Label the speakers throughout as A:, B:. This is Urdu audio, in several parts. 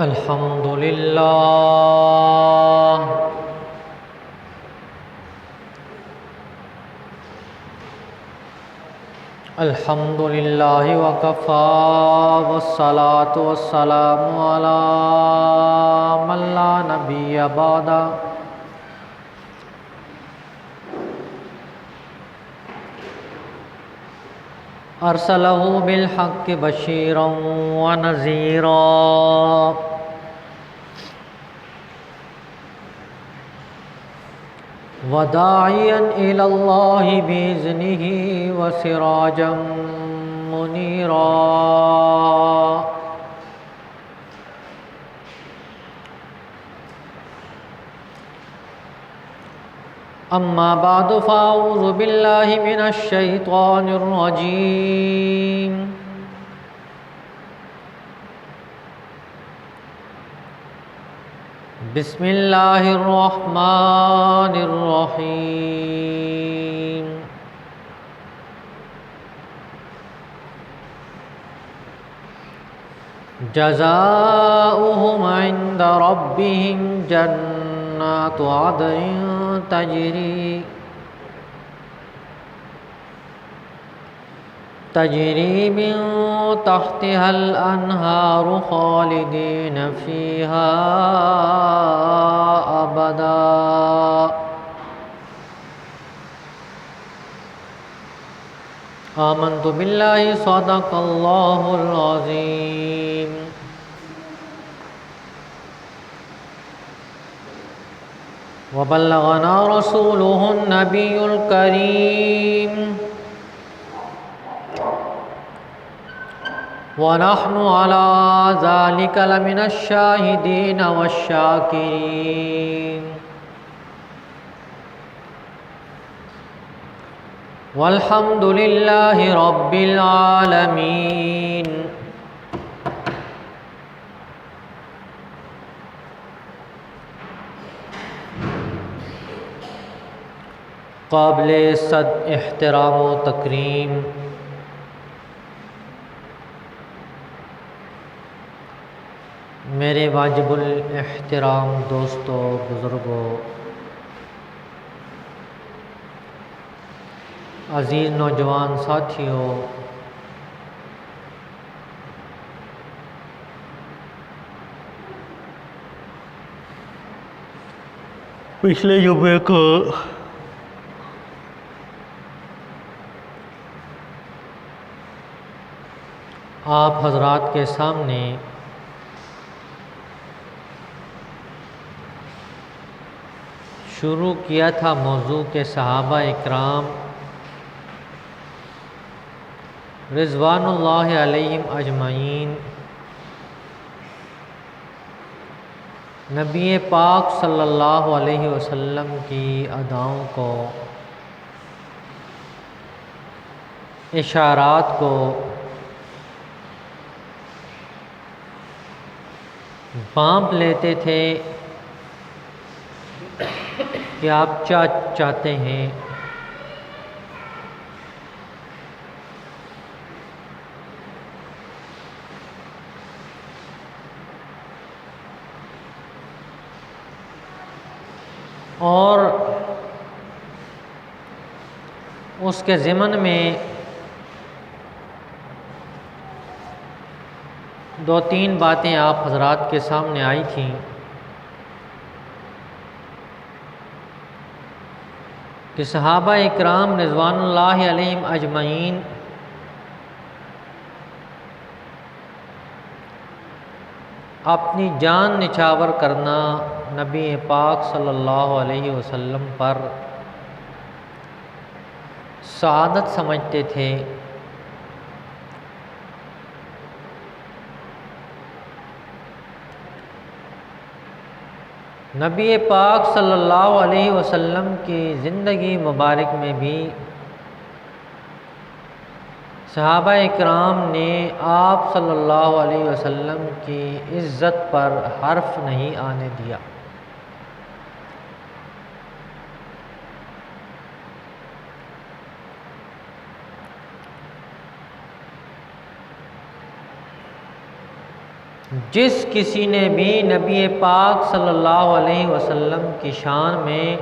A: الحمد لله الحمد لله وكفى والصلاة والسلام على من لا نبي بعده أرسله بالحق بشيرا ونذيرا وداعيا إلى الله بإذنه وسراجا منيرا. أما بعد فأعوذ بالله من الشيطان الرجيم. بسم الله الرحمن الرحيم. جزاؤهم عند ربهم جنات عدن تجري من تحتها الأنهار خالدين فيها أبدا. آمنت بالله صدق الله العظيم. وبلغنا رسوله النبي الكريم ونحن على ذلك لمن الشاهدين والشاكرين والحمد لله رب العالمين. قابل صد احترام و تکریم میرے واجب الاحترام دوستو، بزرگوں، عزیز نوجوان ساتھیوں، پچھلے جمعے کو آپ حضرات کے سامنے شروع کیا تھا موضوع کے صحابہ اکرام رضوان اللہ علیہم اجمعین نبی پاک صلی اللہ علیہ وسلم کی اداؤں کو، اشارات کو بانپ لیتے تھے کہ آپ چاہتے ہیں اور اس کے ضمن میں دو تین باتیں آپ حضرات کے سامنے آئی تھیں. کہ صحابہ اکرام رضوان اللہ علیہم اجمعین اپنی جان نچھاور کرنا نبی پاک صلی اللہ علیہ وسلم پر سعادت سمجھتے تھے. نبی پاک صلی اللہ علیہ وسلم کی زندگی مبارک میں بھی صحابہ اکرام نے آپ صلی اللہ علیہ وسلم کی عزت پر حرف نہیں آنے دیا. جس کسی نے بھی نبی پاک صلی اللہ علیہ وسلم کی شان میں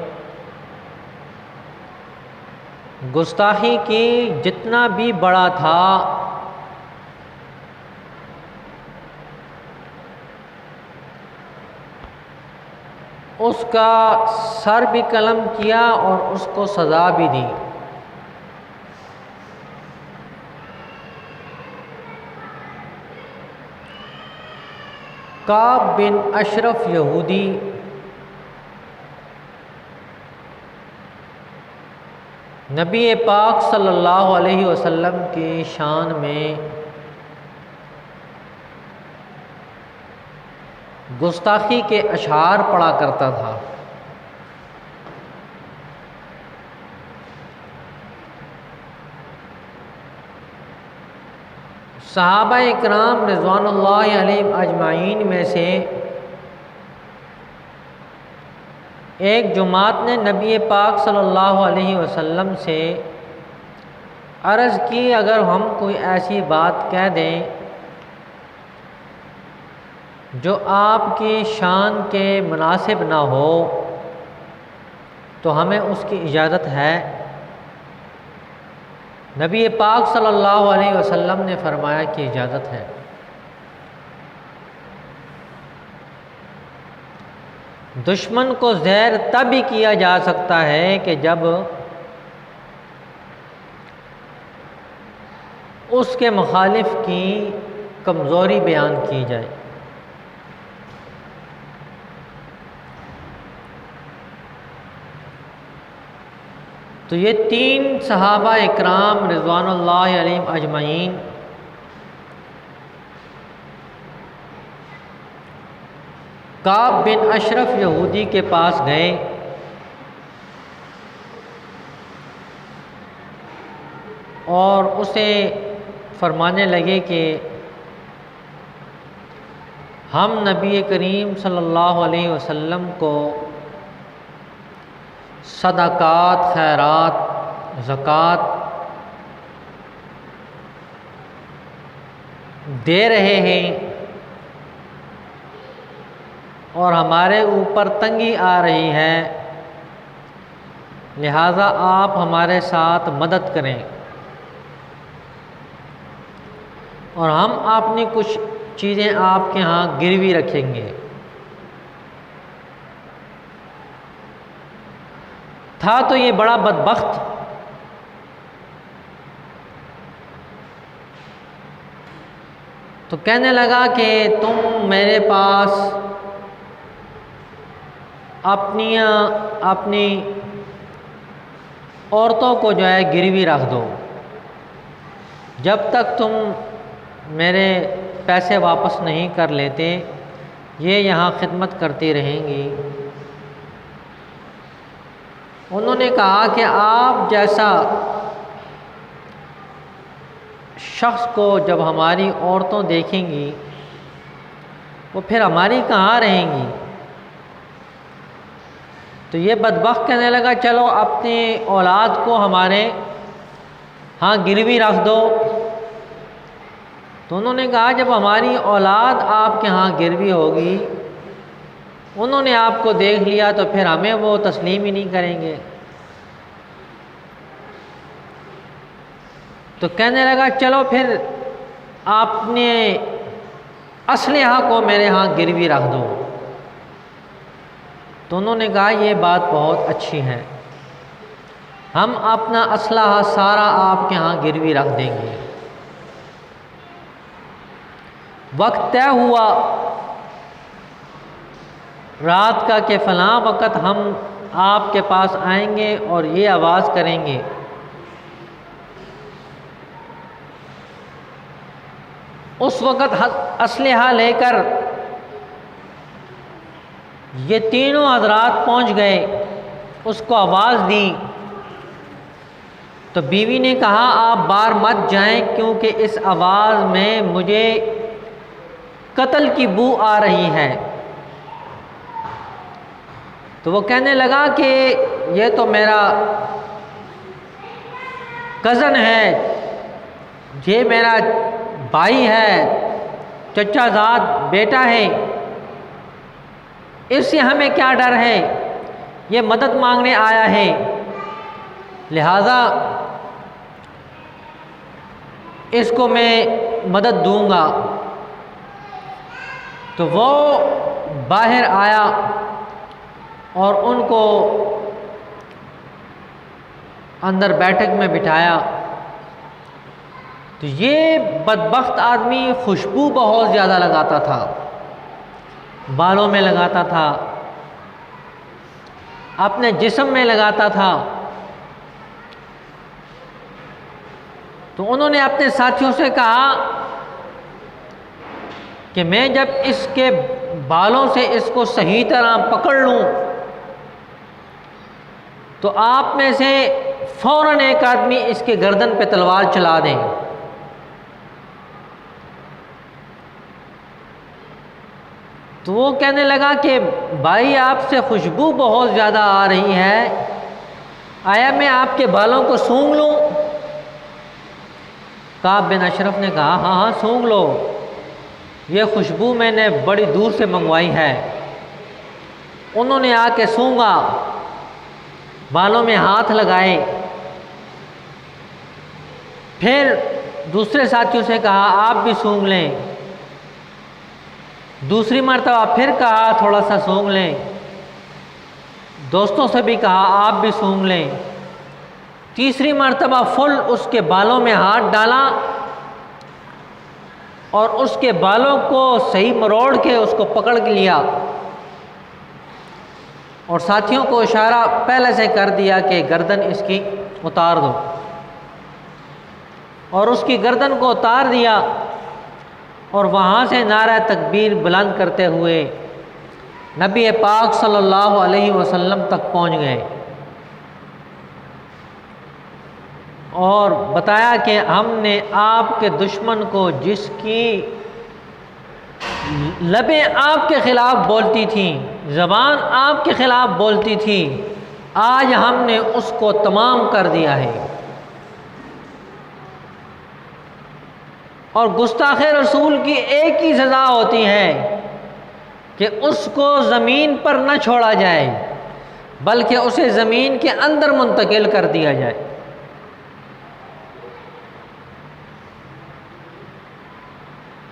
A: گستاخی کی، جتنا بھی بڑا تھا، اس کا سر بھی قلم کیا اور اس کو سزا بھی دی۔ کعب بن اشرف یہودی نبی پاک صلی اللہ علیہ وسلم کی شان میں گستاخی کے اشعار پڑھا کرتا تھا۔ صحابہ اکرام رضوان اللہ علیہم اجمعین میں سے ایک جماعت نے نبی پاک صلی اللہ علیہ وسلم سے عرض کی، اگر ہم کوئی ایسی بات کہہ دیں جو آپ کی شان کے مناسب نہ ہو تو ہمیں اس کی اجازت ہے؟ نبی پاک صلی اللہ علیہ وسلم نے فرمایا کہ اجازت ہے۔ دشمن کو زہر تب ہی کیا جا سکتا ہے کہ جب اس کے مخالف کی کمزوری بیان کی جائے۔ تو یہ تین صحابہ اکرام رضوان اللہ علیہم اجمعین کعب بن اشرف یہودی کے پاس گئے اور اسے فرمانے لگے کہ ہم نبی کریم صلی اللہ علیہ وسلم کو صدقات، خیرات، زکوٰۃ دے رہے ہیں اور ہمارے اوپر تنگی آ رہی ہے، لہذا آپ ہمارے ساتھ مدد کریں اور ہم اپنی کچھ چیزیں آپ کے ہاں گروی رکھیں گے۔ تھا تو یہ بڑا بدبخت، تو کہنے لگا کہ تم میرے پاس اپنی عورتوں کو جو ہے گروی رکھ دو، جب تک تم میرے پیسے واپس نہیں کر لیتے یہ یہاں خدمت کرتی رہیں گی۔ انہوں نے کہا کہ آپ جیسا شخص کو جب ہماری عورتوں دیکھیں گی وہ پھر ہماری کہاں رہیں گی؟ تو یہ بدبخت کہنے لگا چلو اپنی اولاد کو ہمارے ہاں گروی رکھ دو۔ تو انہوں نے کہا جب ہماری اولاد آپ کے ہاں گروی ہوگی، انہوں نے آپ کو دیکھ لیا تو پھر ہمیں وہ تسلیم ہی نہیں کریں گے۔ تو کہنے لگا چلو پھر اپنے اسلحہ کو میرے ہاں گروی رکھ دو۔ تو انہوں نے کہا یہ بات بہت اچھی ہے، ہم اپنا اسلحہ سارا آپ کے ہاں گروی رکھ دیں گے۔ وقت طے ہوا رات کا کہ فلاں وقت ہم آپ کے پاس آئیں گے اور یہ آواز کریں گے۔ اس وقت اسلحہ لے کر یہ تینوں حضرات پہنچ گئے، اس کو آواز دی تو بیوی نے کہا آپ باہر مت جائیں کیونکہ اس آواز میں مجھے قتل کی بو آ رہی ہے۔ تو وہ کہنے لگا کہ یہ تو میرا کزن ہے، یہ میرا بھائی ہے چچا زاد بیٹا ہے، اس سے ہمیں کیا ڈر ہے، یہ مدد مانگنے آیا ہے، لہذا اس کو میں مدد دوں گا۔ تو وہ باہر آیا اور ان کو اندر بیٹھک میں بٹھایا۔ تو یہ بدبخت آدمی خوشبو بہت زیادہ لگاتا تھا، بالوں میں لگاتا تھا، اپنے جسم میں لگاتا تھا۔ تو انہوں نے اپنے ساتھیوں سے کہا کہ میں جب اس کے بالوں سے اس کو صحیح طرح پکڑ لوں تو آپ میں سے فوراً ایک آدمی اس کے گردن پہ تلوار چلا دیں۔ تو وہ کہنے لگا کہ بھائی آپ سے خوشبو بہت زیادہ آ رہی ہے، آیا میں آپ کے بالوں کو سونگھ لوں؟ کعب بن اشرف نے کہا ہاں ہاں سونگھ لو، یہ خوشبو میں نے بڑی دور سے منگوائی ہے۔ انہوں نے آ کے سونگھا، بالوں میں ہاتھ لگائے، پھر دوسرے ساتھیوں سے کہا آپ بھی سونگھ لیں، دوسری مرتبہ پھر کہا تھوڑا سا سونگھ لیں، دوستوں سے بھی کہا آپ بھی سونگھ لیں، تیسری مرتبہ فل اس کے بالوں میں ہاتھ ڈالا اور اس کے بالوں کو صحیح مروڑ کے اس کو پکڑ کے لیا اور ساتھیوں کو اشارہ پہلے سے کر دیا کہ گردن اس کی اتار دو، اور اس کی گردن کو اتار دیا اور وہاں سے نعرہ تکبیر بلند کرتے ہوئے نبی پاک صلی اللہ علیہ وسلم تک پہنچ گئے اور بتایا کہ ہم نے آپ کے دشمن کو جس کی لبیں آپ کے خلاف بولتی تھیں، زبان آپ کے خلاف بولتی تھی، آج ہم نے اس کو تمام کر دیا ہے۔ اور گستاخ رسول کی ایک ہی سزا ہوتی ہے کہ اس کو زمین پر نہ چھوڑا جائے بلکہ اسے زمین کے اندر منتقل کر دیا جائے۔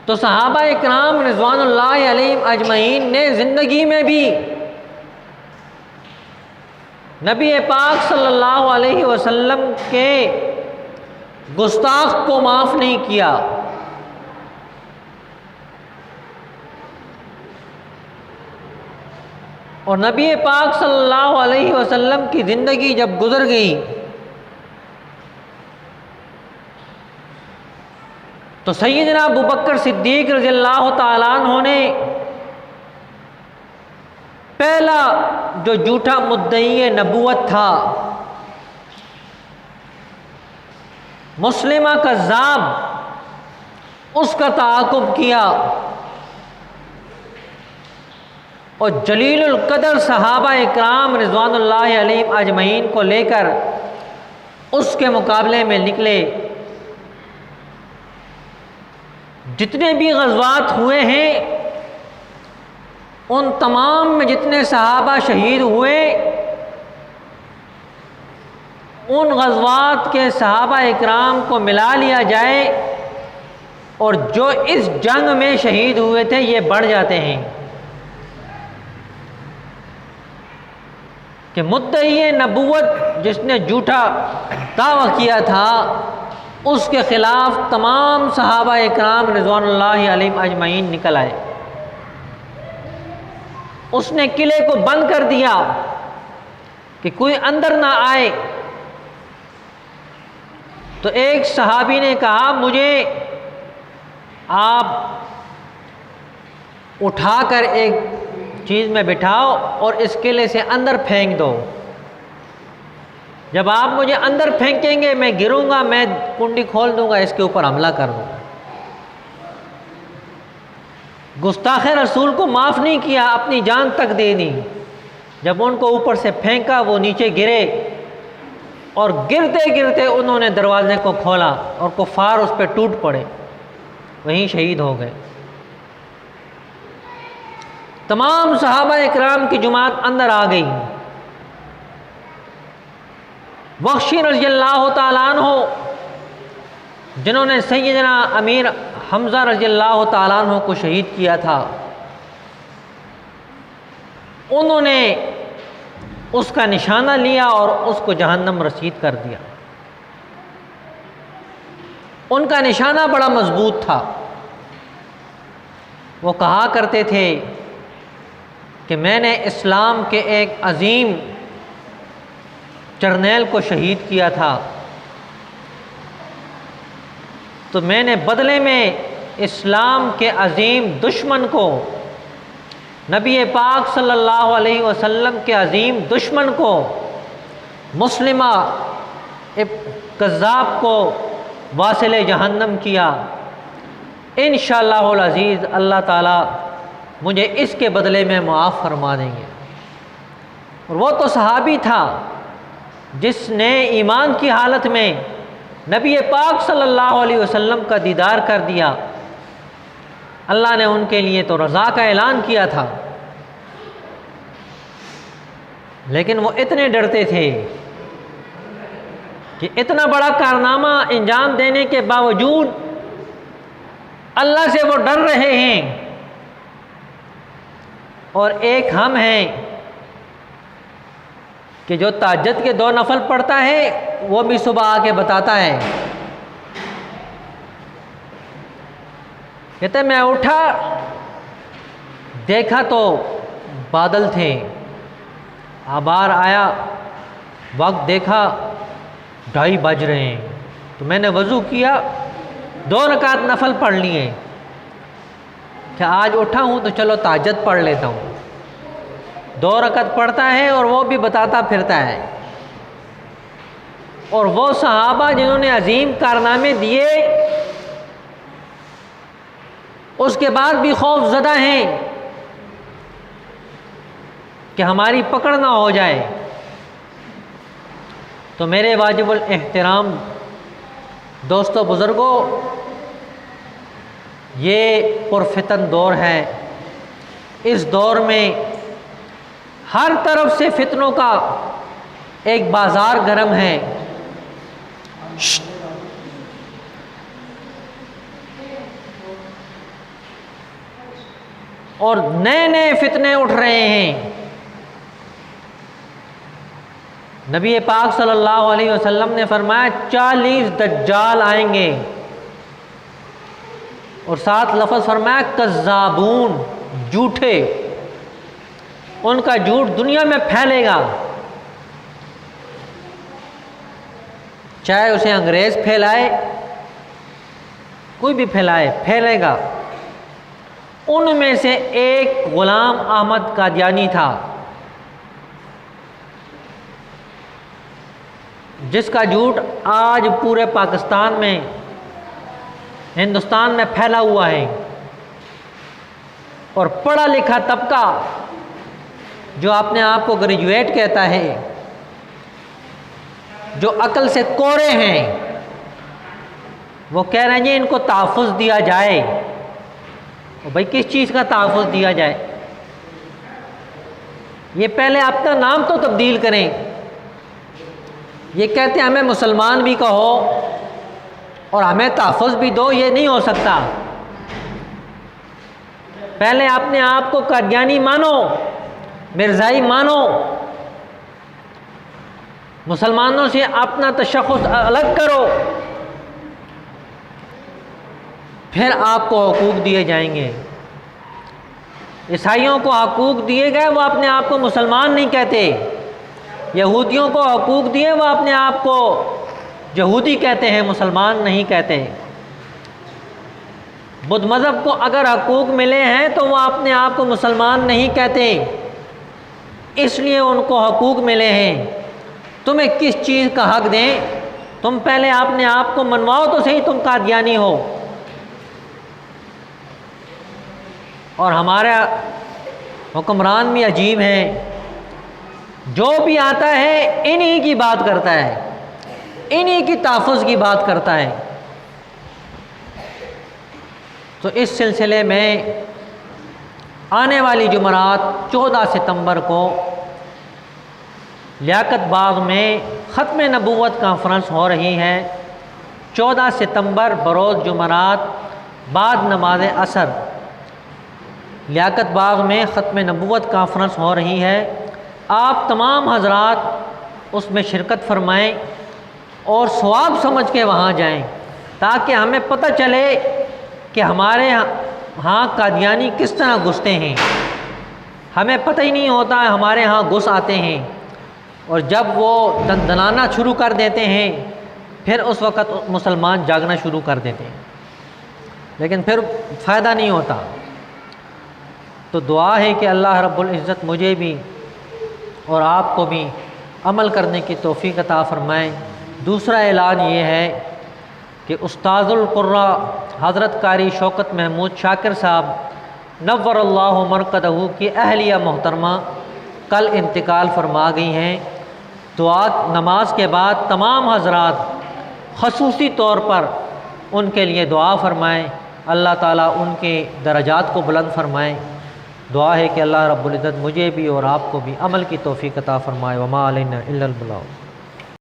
A: تو صحابہ اکرام رضوان اللہ علیہم اجمعین نے زندگی میں بھی نبی پاک صلی اللہ علیہ وسلم کے گستاخ کو معاف نہیں کیا۔ اور نبی پاک صلی اللہ علیہ وسلم کی زندگی جب گزر گئی تو سیدنا ابوبکر صدیق رضی اللہ تعالیٰ عنہ نے پہلا جو جھوٹا مدعی نبوت تھا، مسلمہ کذاب، اس کا تعاقب کیا اور جلیل القدر صحابہ اکرام رضوان اللہ علیہم اجمعین کو لے کر اس کے مقابلے میں نکلے۔ جتنے بھی غزوات ہوئے ہیں ان تمام میں جتنے صحابہ شہید ہوئے ان غزوات کے صحابہ اکرام کو ملا لیا جائے اور جو اس جنگ میں شہید ہوئے تھے یہ بڑھ جاتے ہیں کہ مدعی نبوت جس نے جھوٹا دعویٰ کیا تھا اس کے خلاف تمام صحابہ اکرام رضوان اللہ علیہم اجمعین نکل آئے۔ اس نے قلعے کو بند کر دیا کہ کوئی اندر نہ آئے۔ تو ایک صحابی نے کہا مجھے آپ اٹھا کر ایک چیز میں بٹھاؤ اور اس قلعے سے اندر پھینک دو، جب آپ مجھے اندر پھینکیں گے میں گروں گا، میں کنڈی کھول دوں گا، اس کے اوپر حملہ کر دوں گا۔ گستاخ رسول کو معاف نہیں کیا، اپنی جان تک دے دی۔ جب ان کو اوپر سے پھینکا وہ نیچے گرے اور گرتے گرتے انہوں نے دروازے کو کھولا اور کفار اس پہ ٹوٹ پڑے، وہیں شہید ہو گئے۔ تمام صحابہ اکرام کی جماعت اندر آ گئی۔ وحشی رضی اللہ تعالیٰ عنہ جنہوں نے سیدنا امیر حمزہ رضی اللہ تعالیٰ عنہ کو شہید کیا تھا، انہوں نے اس کا نشانہ لیا اور اس کو جہنم رسید کر دیا۔ ان کا نشانہ بڑا مضبوط تھا۔ وہ کہا کرتے تھے کہ میں نے اسلام کے ایک عظیم جرنیل کو شہید کیا تھا، تو میں نے بدلے میں اسلام کے عظیم دشمن کو، نبی پاک صلی اللہ علیہ وسلم کے عظیم دشمن کو، مسلمہ کذاب کو واصل جہنم کیا۔ انشاءاللہ العزیز اللہ تعالیٰ مجھے اس کے بدلے میں معاف فرما دیں گے۔ اور وہ تو صحابی تھا جس نے ایمان کی حالت میں نبی پاک صلی اللہ علیہ وسلم کا دیدار کر دیا۔ اللہ نے ان کے لیے تو رضا کا اعلان کیا تھا، لیکن وہ اتنے ڈرتے تھے کہ اتنا بڑا کارنامہ انجام دینے کے باوجود اللہ سے وہ ڈر رہے ہیں۔ اور ایک ہم ہیں کہ جو تہجد کے 2 نفل پڑھتا ہے وہ بھی صبح آ کے بتاتا ہے، کہتے میں اٹھا دیکھا تو بادل تھے، آبار آیا، وقت دیکھا 2:30 بج رہے ہیں، تو میں نے وضو کیا، 2 رکعت نفل پڑھ لیے کہ آج اٹھا ہوں تو چلو تہجد پڑھ لیتا ہوں۔ 2 رکعت پڑھتا ہے اور وہ بھی بتاتا پھرتا ہے۔ اور وہ صحابہ جنہوں نے عظیم کارنامے دیے، اس کے بعد بھی خوف زدہ ہیں کہ ہماری پکڑ نہ ہو جائے۔ تو میرے واجب الاحترام دوستو بزرگوں، یہ پرفتن دور ہے۔ اس دور میں ہر طرف سے فتنوں کا ایک بازار گرم ہے۔ اور نئے نئے فتنے اٹھ رہے ہیں۔ نبی پاک صلی اللہ علیہ وسلم نے فرمایا 40 دجال آئیں گے، اور ساتھ لفظ فرمایا کذابون، جھوٹے، ان کا جھوٹ دنیا میں پھیلے گا، چاہے اسے انگریز پھیلائے، کوئی بھی پھیلائے، پھیلے گا۔ ان میں سے ایک غلام احمد قادیانی تھا، جس کا جھوٹ آج پورے پاکستان میں، ہندوستان میں پھیلا ہوا ہے۔ اور پڑھا لکھا طبقہ جو اپنے آپ کو گریجویٹ کہتا ہے، جو عقل سے کورے ہیں، وہ کہہ رہے ہیں جی ان کو تحفظ دیا جائے۔ بھائی کس چیز کا تحفظ دیا جائے؟ یہ پہلے اپنا نام تو تبدیل کریں۔ یہ کہتے ہیں ہمیں مسلمان بھی کہو اور ہمیں تحفظ بھی دو، یہ نہیں ہو سکتا۔ پہلے اپنے آپ کو قادیانی مانو، مرزائی مانو، مسلمانوں سے اپنا تشخص الگ کرو، پھر آپ کو حقوق دیے جائیں گے۔ عیسائیوں کو حقوق دیے گئے، وہ اپنے آپ کو مسلمان نہیں کہتے۔ یہودیوں کو حقوق دیے، وہ اپنے آپ کو یہودی کہتے ہیں، مسلمان نہیں کہتے۔ بدھ مذہب کو اگر حقوق ملے ہیں تو وہ اپنے آپ کو مسلمان نہیں کہتے، اس لیے ان کو حقوق ملے ہیں۔ تمہیں کس چیز کا حق دیں؟ تم پہلے اپنے آپ کو منواؤ تو صحیح تم قادیانی ہو۔ اور ہمارا حکمران بھی عجیب ہے، جو بھی آتا ہے انہی کی بات کرتا ہے، انہی کی تحفظ کی بات کرتا ہے۔ تو اس سلسلے میں آنے والی جمعرات 14 ستمبر کو لیاقت باغ میں ختم نبوت کانفرنس ہو رہی ہے۔ 14 ستمبر بروز جمعرات بعد نماز عصر لیاقت باغ میں ختم نبوت کانفرنس ہو رہی ہے۔ آپ تمام حضرات اس میں شرکت فرمائیں اور ثواب سمجھ کے وہاں جائیں، تاکہ ہمیں پتہ چلے کہ ہمارے ہاں قادیانی کس طرح گھستے ہیں۔ ہمیں پتہ ہی نہیں ہوتا، ہمارے ہاں گھس آتے ہیں، اور جب وہ دندنانا شروع کر دیتے ہیں پھر اس وقت مسلمان جاگنا شروع کر دیتے ہیں، لیکن پھر فائدہ نہیں ہوتا۔ تو دعا ہے کہ اللہ رب العزت مجھے بھی اور آپ کو بھی عمل کرنے کی توفیق عطا فرمائے۔ دوسرا اعلان یہ ہے کہ استاذ القراء حضرت قاری شوکت محمود شاکر صاحب نور اللہ مرقدہ کی اہلیہ محترمہ کل انتقال فرما گئی ہیں۔ دعا نماز کے بعد تمام حضرات خصوصی طور پر ان کے لیے دعا فرمائیں، اللہ تعالیٰ ان کے درجات کو بلند فرمائیں۔ دعا ہے کہ اللہ رب العزت مجھے بھی اور آپ کو بھی عمل کی توفیق عطا فرمائے۔ وما علینا الا البلاغ۔